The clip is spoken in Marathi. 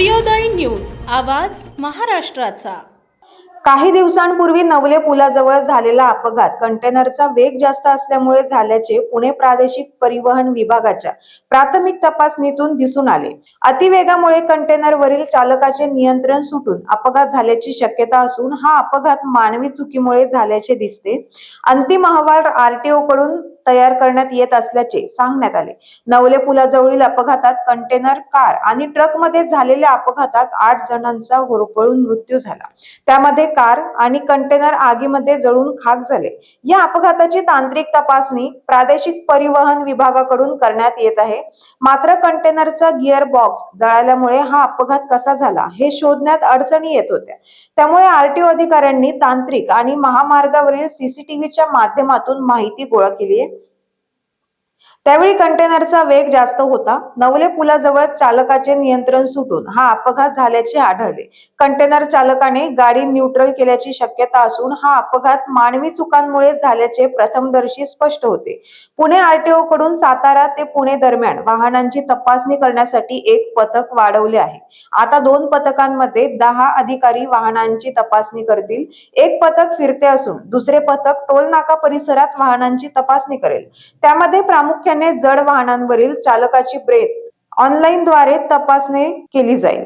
सूर्योदय न्यूज, आवाज महाराष्ट्राचा। काही दिवसांपूर्वी नवले पुलाजवळ झालेला अपघात कंटेनरचा वेग जास्त असल्यामुळे झाल्याचे पुणे प्रादेशिक परिवहन विभागाच्या प्राथमिक तपासणीतून दिसून आले। अतिवेगामुळे कंटेनरवरील चालकाचे नियंत्रण सुटून अपघात झाल्याची शक्यता असून हा अपघात मानवी चुकीमुळे झाल्याचे दिसते। अंतिम अहवाल आरटीओ कडून तयार करण्यात येत असल्याचे सांगण्यात आले। नवले पुलाजवळील अपघातात कंटेनर, कार आणि ट्रकमध्ये झालेल्या अपघातात 8 जणांचा होरपळून मृत्यू झाला। त्यामध्ये कार आणि कंटेनर आगीमध्ये जळून खाक झाले। या अपघाताची तांत्रिक तपासणी प्रादेशिक परिवहन विभागाकडून करण्यात येत आहे। मात्र कंटेनरचा गिअर बॉक्स जळाल्यामुळे हा अपघात कसा झाला हे शोधण्यात अडचणी येत होत्या। त्यामुळे आरटीओ अधिकाऱ्यांनी तांत्रिक आणि महामार्गावरील सीसीटीव्हीच्या माध्यमातून माहिती गोळा केली आहे। त्यावेळी कंटेनरचा वेग जास्त होता। नवले पुलाजवळ चालकाचे नियंत्रण सुटून हा अपघात झाल्याचे आढळले। कंटेनर चालकाने गाडी न्यूट्रल केल्याची शक्यता असून हा अपघात मानवी चुकांमुळे झाल्याचे प्रथमदर्शी स्पष्ट होते। पुणे आरटीओ कडून सातारा ते पुणे दरम्यान वाहनांची तपासणी करण्यासाठी एक पथक वाढवले आहे। आता 2 पथकांमध्ये 10 अधिकारी वाहनांची तपासणी करतील। एक पथक फिरते असून दुसरे पथक टोल नाका परिसरात वाहनांची तपासणी करेल। त्यामध्ये प्रामुख्याने जड वाहनांवरील चालकाची ब्रेथ ऑनलाईन द्वारे तपासणी केली जाईल।